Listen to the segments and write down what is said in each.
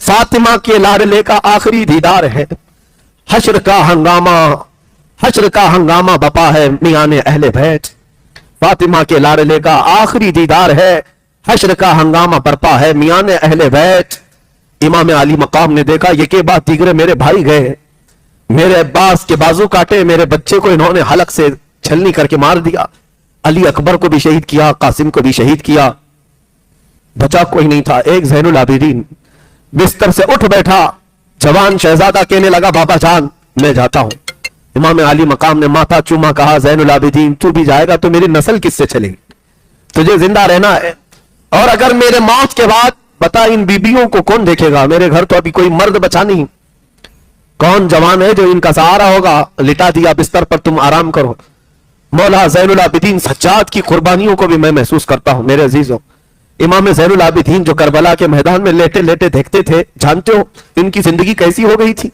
फातिमा के लाडले का आखिरी दीदार है, हश्र का हंगामा बपा है मियां ने अहले बैत। फातिमा के लाडले का आखिरी दीदार है, हश्र का हंगामा बरपा है मियां ने अहले बैत। इमाम अली मकाम ने देखा ये के बाद दीगरे मेरे भाई गए, मेरे अब्बास के बाजू काटे, मेरे बच्चे को इन्होंने हलक से छलनी करके मार दिया, अली अकबर को भी शहीद किया, कासिम को भी शहीद किया, बचा कोई नहीं था। एक ज़ैनुल आबिदीन बिस्तर से उठ बैठा, जवान शहजादा कहने लगा बाबा जान मैं जाता हूं। इमाम अली मकाम ने माथा चूमा, कहा ज़ैनुल आबिदीन तू भी जाएगा तो मेरी नस्ल किससे चलेगी, तुझे जिंदा रहना है, और अगर मेरे मौत के बाद बता इन बीबियों को कौन देखेगा, मेरे घर तो अभी कोई मर्द बचा नहीं, कौन जवान है जो इनका सहारा होगा। लिटा दिया बिस्तर पर, तुम आराम करो। मौला ज़ैनुल आबिदीन सज्जाद की कुर्बानियों को भी मैं महसूस करता हूं मेरे अजीजों। इमाम ज़ैनुल आबिदीन जो करबला के मैदान में लेटे लेटे देखते थे, जानते हो इनकी जिंदगी कैसी हो गई थी।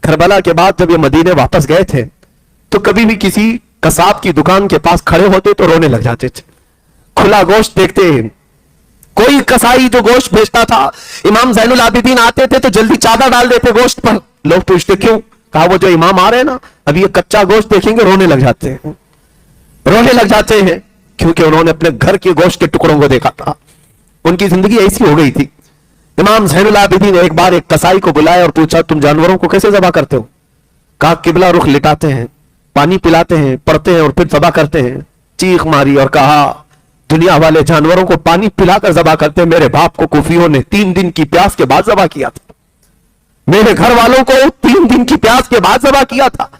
करबला के बाद जब ये मदीने वापस गए थे तो कभी भी किसी कसाब की दुकान के पास खड़े होते तो रोने लग जाते थे। खुला गोश्त देखते, कोई कसाई जो गोश्त बेचता था, इमाम ज़ैनुल आबिदीन आते थे तो जल्दी चादर डाल देते गोश्त पर। लोग पूछते क्यों, कहा वो जो इमाम आ रहे हैं ना, अभी ये कच्चा गोश्त देखेंगे रोने लग जाते हैं, रोने लग जाते हैं, क्योंकि उन्होंने अपने घर के गोश्त के टुकड़ों को देखा था। उनकी जिंदगी ऐसी हो गई थी। इमाम ज़ैनुल आबिदीन ने एक बार एक कसाई को बुलाया और पूछा तुम जानवरों को कैसे ज़बह करते हो। कहा किबला रुख लिटाते हैं, पानी पिलाते हैं, पढ़ते हैं और फिर ज़बह करते हैं। चीख मारी और कहा दुनिया वाले जानवरों को पानी पिलाकर ज़बह करते हैं, मेरे बाप को कुफियों ने 3 दिन की प्यास के बाद ज़बह किया था, मेरे घर वालों को 3 दिन की प्यास के बाद ज़बह किया था।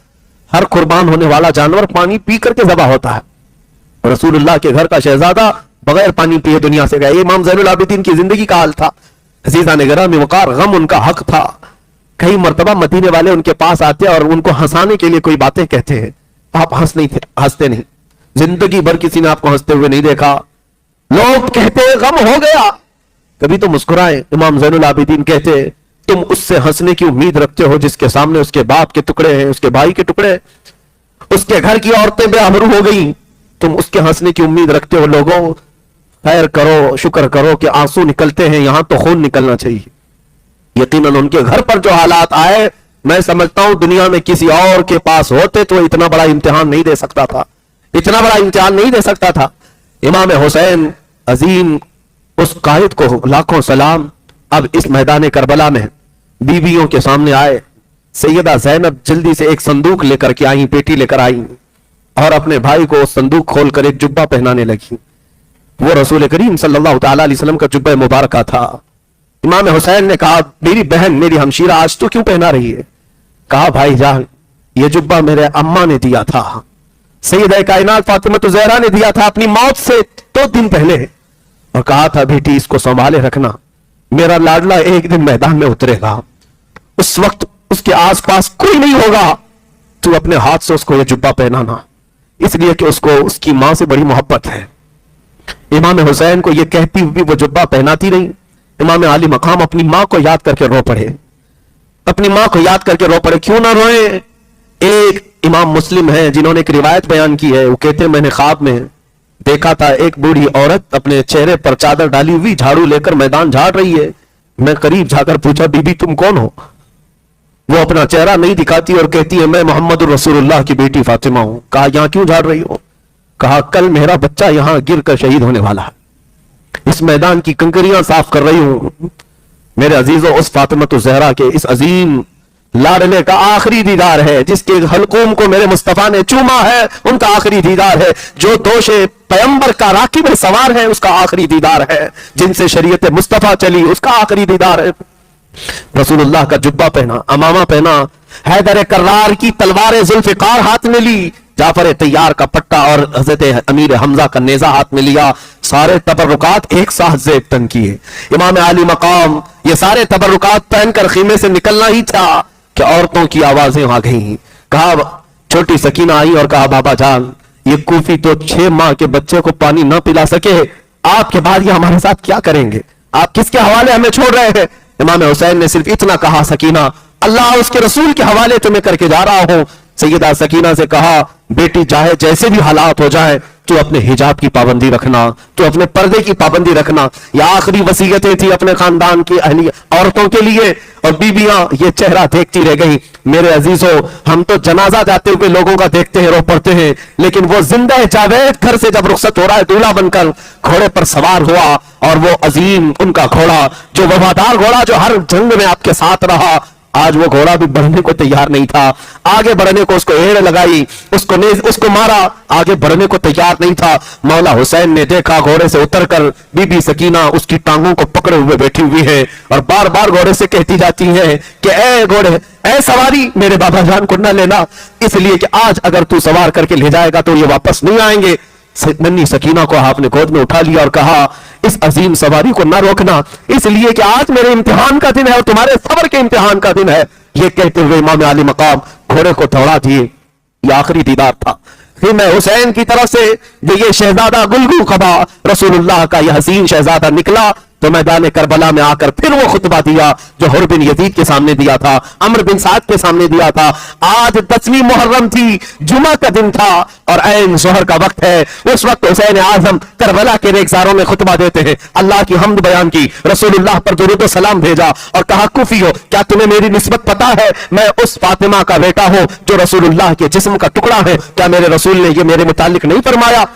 हर कुर्बान होने वाला जानवर पानी पी करके ज़बह होता है। रसूलुल्लाह के घर का शहजादा बगैर पानी पिए दुनिया से गया। ये इमाम ज़ैनुल आबिदीन की जिंदगी का हाल था। अज़ीज़ान गिरामी वक़ार, गम उनका हक था। कई मर्तबा मदीने वाले उनके पास आते और उनको हंसाने के लिए कोई बातें कहते हैं, आप हंसते नहीं, जिंदगी भर किसी ने आपको हंसते हुए नहीं देखा। लोग कहते गम हो गया, कभी तो मुस्कुराए। इमाम ज़ैनुल आबिदीन कहते तुम उससे हंसने की उम्मीद रखते हो जिसके सामने उसके बाप के टुकड़े हैं, उसके भाई के टुकड़े, उसके घर की औरतें बेआबरू हो गई, तुम उसके हंसने की उम्मीद रखते हो। लोगों खैर करो, शुक्र करो कि आंसू निकलते हैं, यहां तो खून निकलना चाहिए। यकीनन उनके घर पर जो हालात आए, मैं समझता हूं दुनिया में किसी और के पास होते तो इतना बड़ा इम्तिहान नहीं दे सकता था, इतना बड़ा इम्तिहान नहीं दे सकता था। इमाम हुसैन अजीम, उस कायद को लाखों सलाम। अब इस मैदान करबला में बीबियों के सामने आए। सैयदा ज़ैनब जल्दी से एक संदूक लेकर के आई, पेटी लेकर आई और अपने भाई को संदूक खोलकर एक जुब्बा पहनाने लगी। वो रसूल करीम सल्लल्लाहु तआला अलैहि वसल्लम का जुब्बा मुबारक था। इमाम हुसैन ने कहा मेरी बहन, मेरी हमशीरा, आज तो क्यों पहना रही है। कहा भाई जान, ये जुब्बा मेरे अम्मा ने दिया था, सैयदा कायनात फातिमा ज़हरा ने दिया था अपनी मौत से 2 दिन पहले, और कहा था बेटी इसको संभाले रखना, मेरा लाडला एक दिन मैदान में उतरेगा, उस वक्त उसके आसपास कोई नहीं होगा, तू अपने हाथ से उसको यह जुब्बा पहनाना, इसलिए कि उसको उसकी मां से बड़ी मोहब्बत है। इमाम हुसैन को यह कहती हुई वो जुब्बा पहनाती रही। इमाम अली मकाम अपनी मां को याद करके रो पड़े, अपनी मां को याद करके रो पड़े। क्यों ना रोए। एक इमाम मुस्लिम है जिन्होंने एक रिवायत बयान की है, वो कहते मैंने ख्वाब में देखा था एक बूढ़ी औरत अपने चेहरे पर चादर डाली हुई झाड़ू लेकर मैदान झाड़ रही है। मैं करीब जाकर पूछा बीबी तुम कौन हो। वो अपना चेहरा नहीं दिखाती और कहती है मैं मोहम्मद रसूलुल्लाह की बेटी फातिमा हूं। कहा यहां क्यों झाड़ रही हो। कहा कल मेरा बच्चा यहां गिर कर शहीद होने वाला है, इस मैदान की कंकरियां साफ कर रही हूं। मेरे अजीजों, उस फातिमा ज़हरा के इस अजीम लाडले का आखिरी दीदार है, जिसके हलकूम को मेरे मुस्तफा ने चूमा है, उनका आखिरी दीदार है। जो दोषे पैगंबर का राकिब सवार है, उसका आखिरी दीदार है। जिनसे शरीयत मुस्तफा चली, उसका आखिरी दीदार है। रसूलुल्लाह का जुब्बा पहना, अमामा पहना, हैदर कर्रार की तलवार जुल्फिकार हाथ में ली, जाफर तैयार का पट्टा और हजरत अमीर हमजा का नेजा हाथ में लिया। सारे तबर्रुकात एक साथ जेब तन किए। इमाम अली मकाम ये सारे तबर्रुकात पहनकर खीमे से निकलना ही था कि औरतों की आवाजें आ गई। कहा छोटी सकीना आई और कहा बाबा जान, ये कूफी तो 6 माह के बच्चे को पानी न पिला सके, आपके बाद ये हमारे साथ क्या करेंगे, आप किसके हवाले हमें छोड़ रहे हैं। इमाम हुसैन ने सिर्फ इतना कहा सकीना अल्लाह उसके रसूल के हवाले तुम्हें करके जा रहा हूं। सैयदा सकीना से कहा बेटी चाहे जैसे भी हालात हो जाए, تو अपने हिजाब की पाबंदी रखना, तो अपने पर्दे की पाबंदी रखना। ये आखिरी वसीयतें थी अपने खानदान की अहली औरतों के लिए। और बीबियां ये चेहरा देखती रह गई। मेरे अजीजों, हम तो जनाजा जाते हुए लोगों का देखते हैं, रो पड़ते हैं, लेकिन वो जिंदा जावेद घर से जब रुखसत हो रहा है दूल्हा बनकर, घोड़े पर सवार हुआ, और वो अजीम उनका घोड़ा, जो वफादार घोड़ा, जो हर जंग में आपके साथ रहा, आज वो घोड़ा भी बढ़ने को तैयार नहीं था। आगे बढ़ने को उसको एड़ लगाई, उसको मारा, आगे बढ़ने को तैयार नहीं था। मौला हुसैन ने देखा, घोड़े से उतरकर बीबी सकीना उसकी टांगों को पकड़े हुए बैठी हुई है, और बार बार घोड़े से कहती जाती है कि ए घोड़े, ए सवारी, मेरे बाबा जान को न लेना, इसलिए कि आज अगर तू सवार करके ले जाएगा तो ये वापस नहीं आएंगे। नन्ही सकीना को आपने गोद में उठा लिया और कहा, इस अजीम सवारी को ना रोकना, इसलिए कि आज मेरे इम्तिहान का दिन है और तुम्हारे सबर के इम्तिहान का दिन है। ये कहते हुए इमाम आली मकाम घोड़े को दौड़ा दिए। ये आखिरी दीदार था। फिर मैं हुसैन की तरफ से जो ये शहजादा गुलगू खबा रसूलुल्लाह का यह हसीन शहजादा निकला, तो मैदान करबला में आकर फिर वो खुतबा दिया जो हुर बिन यजीद के सामने दिया था, अम्र बिन साद के सामने दिया था। आज 10वीं मुहर्रम थी, जुमा का दिन था, और ऐन जोहर का वक्त है। उस वक्त हुसैन आजम करबला के रेगजारों में खुतबा देते हैं। अल्लाह की हम्द बयान की, रसूलुल्लाह पर दुरूद व सलाम भेजा, और कहा, कुफियो, क्या तुम्हें मेरी निस्बत पता है? मैं उस फातिमा का बेटा हूं जो रसूलुल्लाह के जिस्म का टुकड़ा है। क्या मेरे रसूल ने ये मेरे मुतालिक नहीं फरमाया?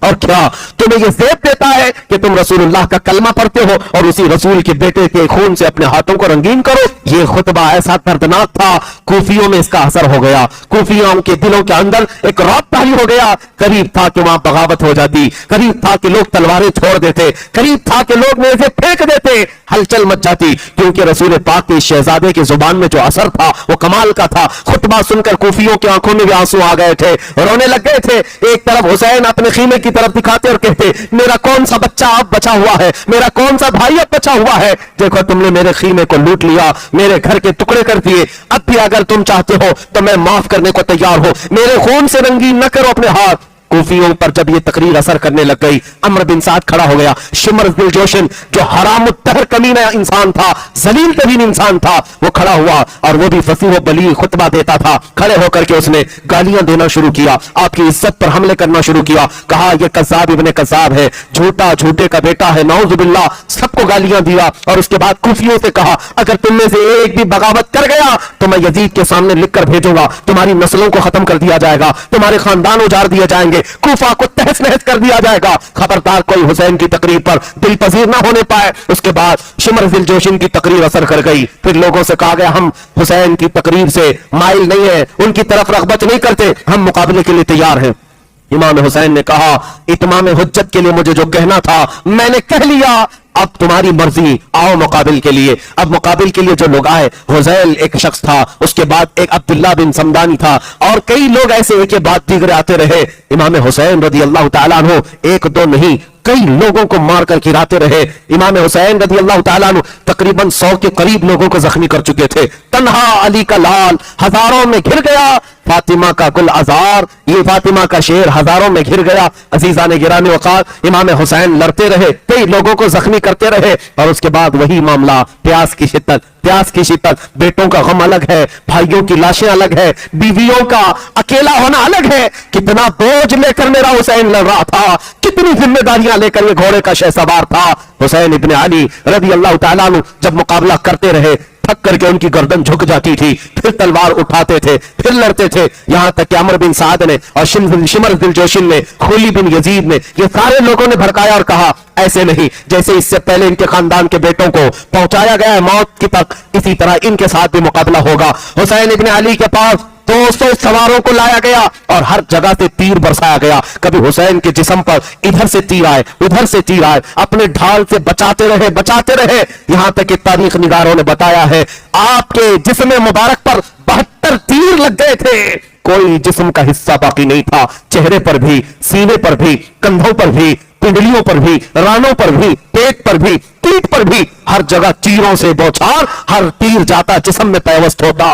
और क्या तुम्हें यह ज़ेब देता है कि तुम रसूलुल्लाह का कलमा पढ़ते हो और उसी रसूल के बेटे के खून से अपने हाथों को रंगीन करो? यह खुतबा ऐसा दर्दनाक था, कूफियों में इसका असर हो गया। कूफियों के दिलों के अंदर एक रौब तारी हो गया। करीब था कि वहां बगावत हो जाती, करीब था कि लोग तलवारें छोड़ देते, करीब था कि लोग नेज़े फेंक देते, हलचल मच जाती, क्योंकि रसूल पाक के शहजादे की जुबान में जो असर था वो कमाल का था। खुतबा सुनकर कूफियों की आंखों में भी आंसू आ गए थे, रोने लग गए थे। एक तरफ हुसैन अपने खीमे की तरफ दिखाते और कहते, मेरा कौन सा बच्चा अब बचा हुआ है, मेरा कौन सा भाई अब बचा हुआ है? देखो, तुमने मेरे खीमे को लूट लिया, मेरे घर के टुकड़े कर दिए। अब भी अगर तुम चाहते हो तो मैं माफ करने को तैयार हूं, मेरे खून से रंगीन न करो अपने हाथ। कूफियों पर जब ये तकरीर असर करने लग गई, अम्र बिन साद खड़ा हो गया। शिमर दिल जोशन, जो हराम तहर कमीना इंसान था, जलील तरीन इंसान था, वो खड़ा हुआ, और वो भी फसीह बली खुतबा देता था। खड़े होकर के उसने गालियां देना शुरू किया, आपकी इज्जत पर हमले करना शुरू किया। कहा, ये कज़्ज़ाब इब्ने कज़्ज़ाब है, झूठा झूठे का बेटा है, नऊज़ुबिल्लाह। सबको गालियां दिया, और उसके बाद कूफियों से कहा, अगर तुम में से एक भी बगावत कर गया तो मैं यजीद के सामने लिखकर भेजूंगा, तुम्हारी नस्लों को खत्म कर दिया जाएगा, तुम्हारे खानदान उजाड़ दिए जाएंगे, कूफा को तहस नहस कर दिया जाएगा। खबरदार कोई हुसैन की तकरीर पर दिल पजीर ना होने पाए। उसके बाद शिमर दिल जोशिन की तकरीर असर कर गई। फिर लोगों से कहा गया, हम हुसैन की तकरीर से माइल नहीं है, उनकी तरफ रग़बत नहीं करते, हम मुकाबले के लिए तैयार हैं। इमाम हुसैन ने कहा, इत्माम हुज्जत के लिए मुझे जो कहना था मैंने कह लिया, अब तुम्हारी मर्जी, आओ मुकाबिल के लिए। अब मुकाबिल के लिए जो लोग आए, हुज़ैल एक शख्स था, उसके बाद एक अब्दुल्ला बिन समदानी था, और कई लोग ऐसे एक के बाद दीगरे आते रहे। इमाम हुसैन रज़ी अल्लाह तआला अन्हु एक दो नहीं, कई लोगों को मारकर गिराते रहे। इमाम हुसैन रज़ी अल्लाह तआला अन्हु तकरीबन 100 के करीब लोगों को जख्मी कर चुके थे। तन्हा अली का लाल हजारों में घिर गया, फातिमा का गुल अज़ार, ये फातिमा का शेर हजारों में घिर गया। अजीजा ने गिराने वक़ात इमाम हुसैन लड़ते रहे, कई लोगों को जख्मी करते रहे, और उसके बाद वही मामला, प्यास की शिद्दत, प्यास की शिद्दत। बेटों का गम अलग है, भाइयों की लाशें अलग है, बीवियों का अकेला होना अलग है। कितना बोझ लेकर मेरा हुसैन लड़ रहा था, कितनी जिम्मेदारियां लेकर ये घोड़े का शहसवार था। हुसैन इब्ने अली रज़ी अल्लाह तआला अन्हु जब मुकाबला करते रहे, थक करके उनकी गर्दन झुक जाती थी, फिर तलवार उठाते थे, फिर लड़ते थे, यहां तक कि अमर बिन साद ने और शिमर दिल जोशिन ने, खुली बिन यजीद ने, ये सारे लोगों ने भड़काया और कहा, ऐसे नहीं, जैसे इससे पहले इनके खानदान के बेटों को पहुंचाया गया है मौत की तक, इसी तरह इनके साथ भी मुकाबला होगा। हुसैन इब्ने अली के पास 200 सवारों को लाया गया और हर जगह से तीर बरसाया गया। कभी हुसैन के जिस्म पर इधर से तीर आए, उधर से तीर आए, अपने ढाल से बचाते रहे, यहां तक कि तारीख निगारों ने बताया है आपके जिस्म मुबारक पर 72 तीर लग गए थे। कोई जिस्म का हिस्सा बाकी नहीं था, चेहरे पर भी, सीने पर भी, कंधों पर भी, पिंडलियों पर भी, रानों पर भी, पेट पर भी, पीठ पर भी, हर जगह तीरों से बौछार। हर तीर जाता जिस्म में पैवस्त होता,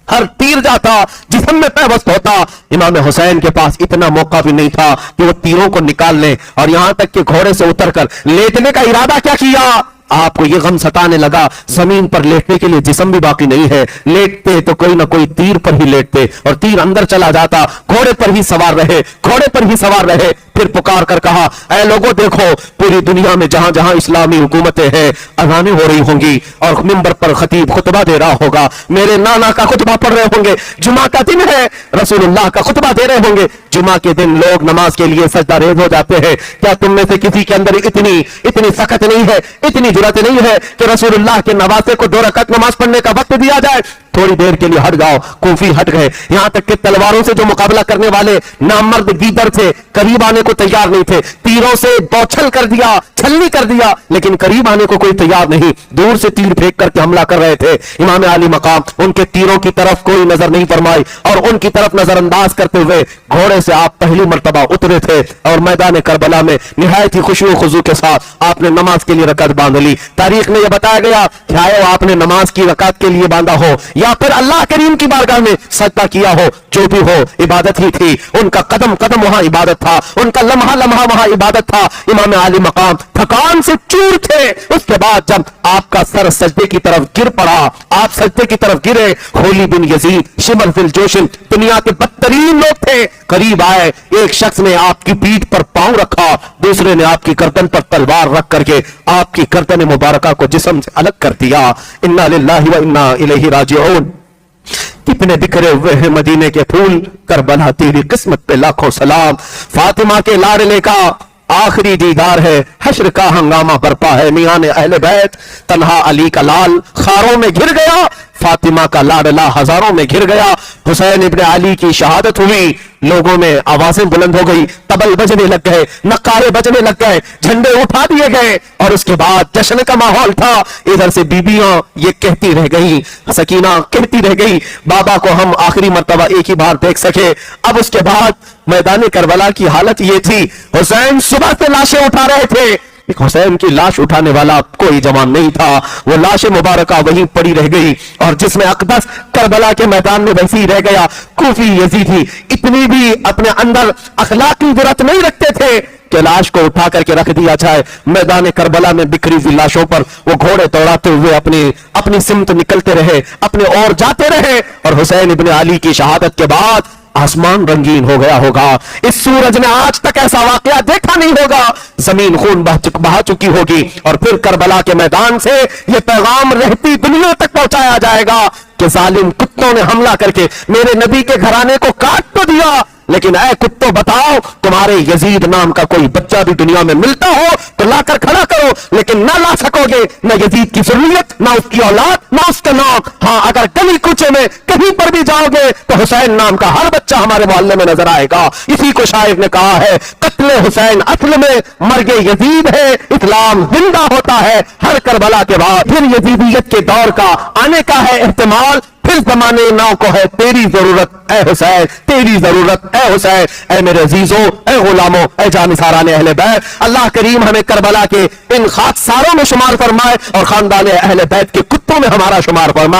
हर तीर जाता जिस्म में पैवस्त होता। इमाम हुसैन के पास इतना मौका भी नहीं था कि वो तीरों को निकाल ले, और यहां तक कि घोड़े से उतरकर लेटने का इरादा क्या किया, آپ کو یہ غم ستانے لگا زمین پر لیٹنے کے لیے جسم بھی باقی نہیں ہے, لیٹتے تو کوئی نہ کوئی تیر پر ہی لیٹتے اور تیر اندر چلا جاتا, گھوڑے پر ہی سوار رہے, گھوڑے پر ہی سوار رہے. پھر پکار کر کہا اے لوگوں دیکھو پوری دنیا میں جہاں جہاں اسلامی حکومتیں ہیں اذانیں ہو رہی ہوں گی اور منبر پر خطیب خطبہ دے رہا ہوگا, میرے نانا کا خطبہ پڑھ رہے ہوں گے, جمعہ کا دن ہے رسول اللہ کا خطبہ دے رہے ہوں گے. جمعہ کے دن لوگ نماز کے لیے سجدہ ریز ہو جاتے ہیں. کیا تم میں سے کسی کے اندر اتنی سخت نہیں ہے, اتنی جرأت نہیں ہے کہ رسول اللہ کے نواسے کو 2 رکعت نماز پڑھنے کا وقت دیا جائے؟ تھوڑی دیر کے لیے ہٹ جاؤ. کوفی ہٹ گئے, یہاں تک کہ تلواروں سے جو مقابلہ کرنے والے نامرد گیدڑ تھے قریب آنے کو تیار نہیں تھے, تیروں سے بوچھل کر دیا, چھلنی کر دیا, لیکن قریب آنے کو کوئی تیار نہیں, دور سے تیر پھینک کر کے حملہ کر رہے تھے. امام علی مقام ان کے تیروں کی طرف کوئی نظر نہیں فرمائی اور ان کی طرف نظر انداز کرتے ہوئے گھوڑے سے آپ پہلی مرتبہ اترے تھے اور میدان کربلا میں نہایت ہی خشوع و خضوع کے ساتھ آپ نے نماز کے لیے رکعت باندھ لی. تاریخ میں یہ بتایا گیا چاہے آپ نے نماز کی رکعت کے لیے باندھا ہو یا پھر اللہ کریم کی بارگاہ میں سجدہ کیا ہو, جو بھی ہو عبادت ہی تھی. ان کا قدم قدم وہاں عبادت تھا, ان کا لمحہ لمحہ وہاں عبادت تھا. امام علی مقام تھکان سے چور تھے. اس کے بعد جب آپ کا سر سجدے کی طرف گر پڑا, آپ سجدے کی طرف گرے, خولی بن یزید شمر فی الجوشن دنیا کے بدترین لوگ تھے, قریب آئے. ایک شخص نے آپ کی پیٹھ پر پاؤں رکھا, دوسرے نے آپ کی گردن پر تلوار رکھ کر کے آپ کی گردن مبارکہ کو جسم سے الگ کر دیا. انا للہ و انا الیہ راجعون. کتنے بکھرے ہوئے ہیں مدینے کے پھول, کربلا تیری قسمت پہ لاکھوں سلام. فاطمہ کے لاڈلے کا آخری دیدار ہے, حشر کا ہنگامہ برپا ہے, میاں اہل بیت تنہا علی کا لال خاروں میں گر گیا, فاطمہ کا لاڈلا ہزاروں میں گر گیا. حسین ابن علی کی شہادت ہوئی, لوگوں میں آوازیں بلند ہو گئی, طبل بجنے لگ گئے, نقارے بجنے لگ گئے, جھنڈے اٹھا دیے گئے اور اس کے بعد جشن کا ماحول تھا. ادھر سے بیبیاں یہ کہتی رہ گئی, سکینہ کہتی رہ گئی بابا کو ہم آخری مرتبہ ایک ہی بار دیکھ سکے. اب اس کے بعد میدان کربلا کی حالت یہ تھی, حسین صبح سے لاشیں اٹھا رہے تھے. ایک حسین کی لاش اٹھانے والا کوئی جوان نہیں تھا, وہ لاش مبارکہ وہیں پڑی رہ گئی اور جس میں اقدس کربلا کے میدان میں ویسے ہی رہ گیا. کوفی یزیدی اتنی بھی اپنے اندر اخلاقی جرأت نہیں رکھتے تھے کہ لاش کو اٹھا کر کے رکھ دیا جائے. میدان کربلا میں بکھری ہوئی لاشوں پر وہ گھوڑے دوڑاتے ہوئے اپنی سمت نکلتے رہے, اپنے اور جاتے رہے. اور حسین ابن علی کی شہادت کے بعد آسمان رنگین ہو گیا ہوگا. اس سورج نے آج تک ایسا واقعہ دیکھا نہیں ہوگا. زمین خون بہا چکی ہوگی اور پھر کربلا کے میدان سے یہ پیغام رہتی دنیا تک پہنچایا جائے گا کہ ظالم کتوں نے حملہ کر کے میرے نبی کے گھرانے کو کاٹ تو دیا, لیکن اے کتوں بتاؤ تمہارے یزید نام کا کوئی بچہ بھی دنیا میں ملتا ہو تو لا کر کھڑا کرو, لیکن نہ لا سکو گے نہ یزید کی ذریت, نہ اس کی اولاد, نہ اس کا نام. ہاں اگر گلی کوچے میں کہیں پر بھی جاؤ گے تو حسین نام کا ہر بچہ ہمارے محلے میں نظر آئے گا. اسی کو شاعر نے کہا ہے قتل حسین اصل میں مرگ یزید ہے, اسلام زندہ ہوتا ہے ہر کربلا کے بعد. پھر یزیدیت کے دور کا آنے کا ہے احتمال, پھر زمانے نو کو ہے تیری ضرورت اے حسین, تیری ضرورت اے حسین. اے میرے عزیزوں, اے غلاموں, اے جانثاران اہل بیت, اللہ کریم ہمیں کربلا کے ان خاکساروں میں شمار فرمائے اور خاندان اہل بیت کے کتوں میں ہمارا شمار فرمائے.